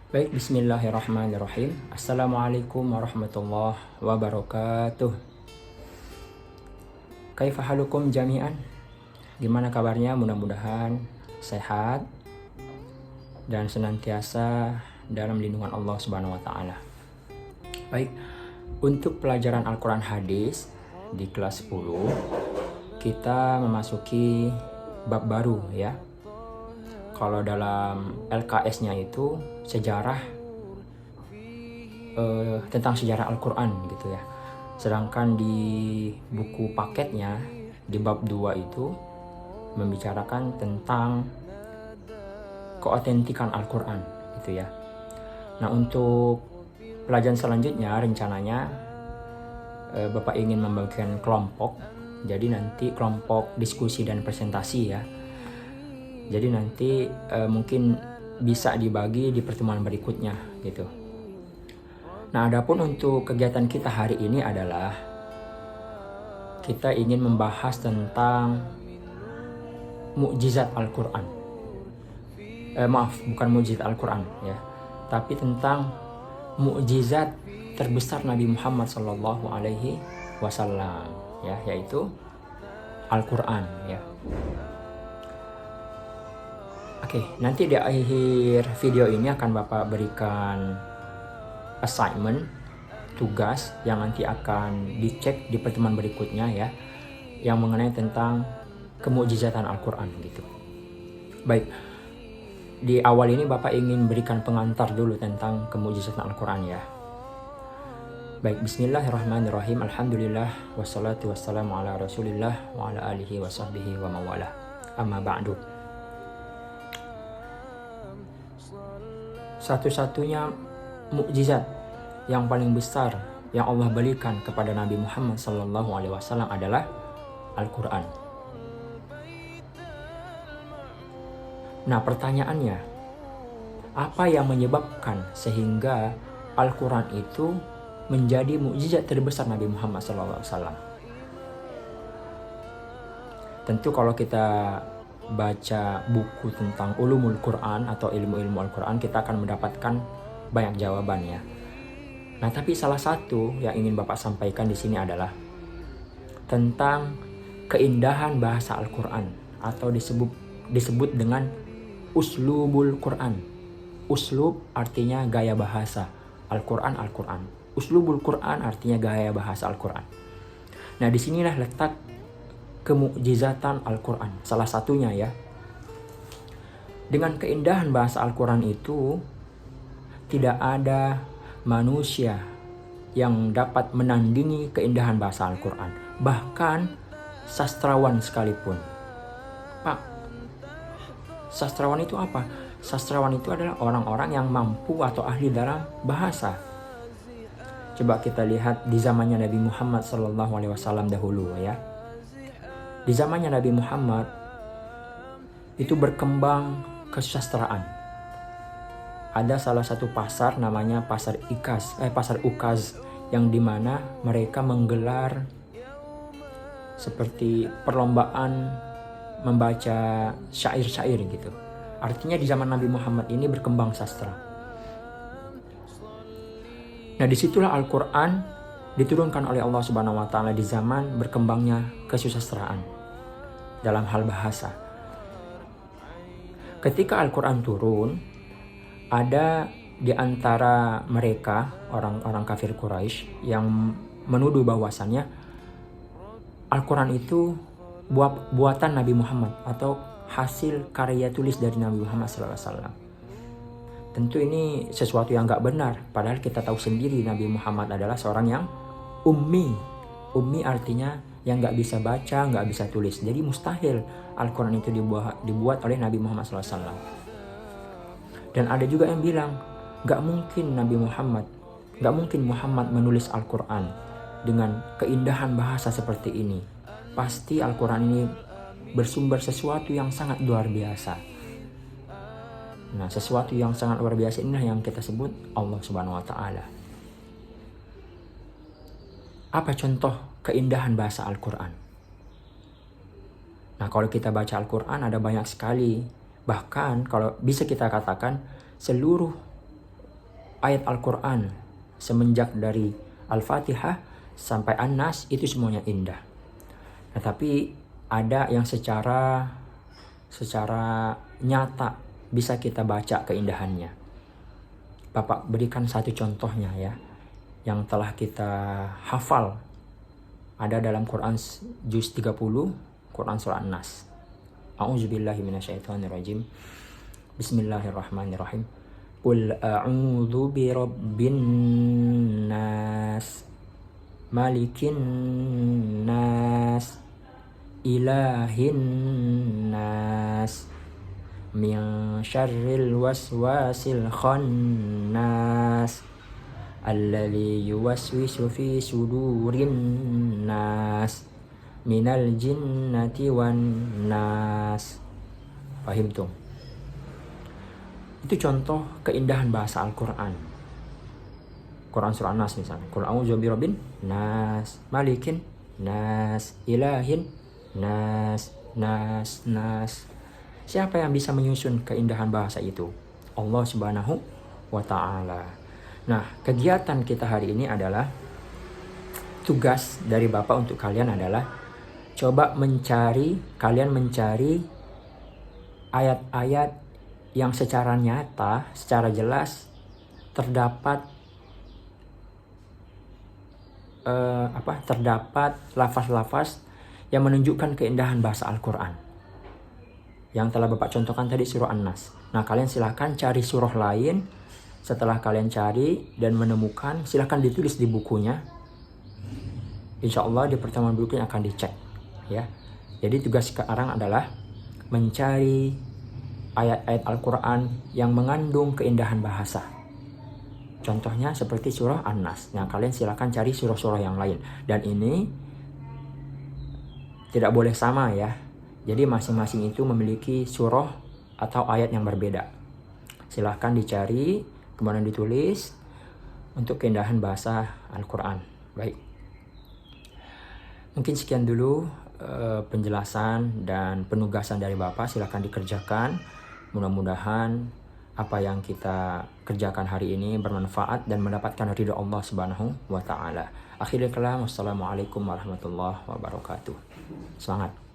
Baik, bismillahirrahmanirrahim. Assalamualaikum warahmatullahi wabarakatuh. Kaifa halukum jami'an? Gimana kabarnya? Mudah-mudahan sehat dan senantiasa dalam lindungan Allah Subhanahu wa taala. Baik, untuk pelajaran Al-Qur'an hadis di kelas 10 kita memasuki bab baru ya. Kalau dalam LKS-nya itu sejarah tentang sejarah Al-Qur'an gitu ya. Sedangkan di buku paketnya di bab 2 itu membicarakan tentang keotentikan Al-Qur'an gitu ya. Nah, untuk pelajaran selanjutnya rencananya Bapak ingin membagikan kelompok. Jadi nanti kelompok diskusi dan presentasi ya. Jadi nanti mungkin bisa dibagi di pertemuan berikutnya gitu. Nah, adapun untuk kegiatan kita hari ini adalah kita ingin membahas tentang mukjizat Al-Qur'an. Maaf, bukan mukjizat Al-Qur'an ya, tapi tentang mukjizat terbesar Nabi Muhammad Sallallahu Alaihi Wasallam ya, yaitu Al-Qur'an ya. Oke, nanti di akhir video ini akan Bapak berikan assignment, tugas yang nanti akan dicek di pertemuan berikutnya ya, yang mengenai tentang kemukjizatan Al-Qur'an gitu. Baik, di awal ini Bapak ingin berikan pengantar dulu tentang kemukjizatan Al-Qur'an ya. Baik, bismillahirrahmanirrahim. Alhamdulillah wassalatu wassalamu ala Rasulillah wa ala alihi wa sahbihi wa mawalah. Amma ba'du. Satu-satunya mukjizat yang paling besar yang Allah berikan kepada Nabi Muhammad Sallallahu Alaihi Wasallam adalah Al-Quran. Nah, pertanyaannya, apa yang menyebabkan sehingga Al-Quran itu menjadi mukjizat terbesar Nabi Muhammad Sallallahu Alaihi Wasallam? Tentu kalau kita baca buku tentang ulumul Quran atau ilmu-ilmu Al-Quran, kita akan mendapatkan banyak jawaban ya. Nah, tapi salah satu yang ingin Bapak sampaikan di sini adalah tentang keindahan bahasa Al-Quran atau disebut dengan uslubul Quran. Uslub artinya gaya bahasa Al-Quran. Uslubul Quran artinya gaya bahasa Al-Quran. Nah, disinilah letak kemukjizatan Al-Quran, salah satunya ya. Dengan keindahan bahasa Al-Quran itu, tidak ada manusia yang dapat menandingi keindahan bahasa Al-Quran. Bahkan sastrawan sekalipun. Pak, sastrawan itu apa? Sastrawan itu adalah orang-orang yang mampu atau ahli dalam bahasa. Coba kita lihat di zamannya Nabi Muhammad SAW dahulu ya. Di zamannya Nabi Muhammad itu berkembang kesusastraan. Ada salah satu pasar namanya pasar Ukaz yang dimana mereka menggelar seperti perlombaan membaca syair-syair gitu. Artinya di zaman Nabi Muhammad ini berkembang sastra. Nah, disitulah Al-Quran diturunkan oleh Allah Subhanahu wa taala di zaman berkembangnya kesusastraan dalam hal bahasa. Ketika Al-Quran turun, ada di antara mereka orang-orang kafir Quraisy yang menuduh bahwasannya Al-Quran itu buatan Nabi Muhammad atau hasil karya tulis dari Nabi Muhammad SAW. Tentu ini sesuatu yang gak benar, padahal kita tahu sendiri Nabi Muhammad adalah seorang yang ummi. Ummi artinya yang gak bisa baca, gak bisa tulis. Jadi mustahil Al-Quran itu dibuat oleh Nabi Muhammad SAW. Dan ada juga yang bilang, gak mungkin Muhammad menulis Al-Quran dengan keindahan bahasa seperti ini. Pasti Al-Quran ini bersumber sesuatu yang sangat luar biasa. Nah, sesuatu yang sangat luar biasa inilah yang kita sebut Allah Subhanahu wa taala. Apa contoh keindahan bahasa Al-Quran? Nah, kalau kita baca Al-Quran ada banyak sekali. Bahkan kalau bisa kita katakan seluruh ayat Al-Quran semenjak dari Al-Fatihah sampai An-Nas itu semuanya indah. Nah, tapi ada yang secara nyata bisa kita baca keindahannya. Bapak berikan satu contohnya ya, yang telah kita hafal. Ada dalam Quran juz 30, Quran surah An-Nas. A'udzubillahi minasyaitonirrajim. Bismillahirrahmanirrahim. Qul a'udzu birabbin nas, malikin nas, ilahin nas, min syarril waswasil khannas, alladzi yuwaswisu fi sudurin nas, minal jinnati wan nas. Paham tuh? Itu contoh keindahan bahasa Al-Quran. Quran surah Nas misalnya. Qul a'udzu birabbin nas, malikin nas, ilahin nas, nas, nas. Siapa yang bisa menyusun keindahan bahasa itu? Allah Subhanahu wa ta'ala. Nah, kegiatan kita hari ini adalah, tugas dari Bapak untuk kalian adalah coba kalian mencari ayat-ayat yang secara nyata, secara jelas terdapat lafaz-lafaz yang menunjukkan keindahan bahasa Al-Quran. Yang telah Bapak contohkan tadi surah An-Nas. Nah, kalian silahkan cari surah lain. Setelah kalian cari dan menemukan, silahkan ditulis di bukunya. Insya Allah di pertemuan berikutnya akan dicek ya. Jadi tugas sekarang adalah mencari ayat-ayat Al-Quran yang mengandung keindahan bahasa. Contohnya seperti surah An-Nas. Nah, kalian silakan cari surah-surah yang lain. Dan ini tidak boleh sama ya. Jadi masing-masing itu memiliki surah atau ayat yang berbeda. Silahkan dicari, kemudian ditulis untuk keindahan bahasa Al-Quran. Baik. Mungkin sekian dulu penjelasan dan penugasan dari Bapak. Silahkan dikerjakan. Mudah-mudahan apa yang kita kerjakan hari ini bermanfaat dan mendapatkan ridha Allah Subhanahu wa ta'ala. Akhirul kalam, wassalamualaikum warahmatullahi wabarakatuh. Semangat.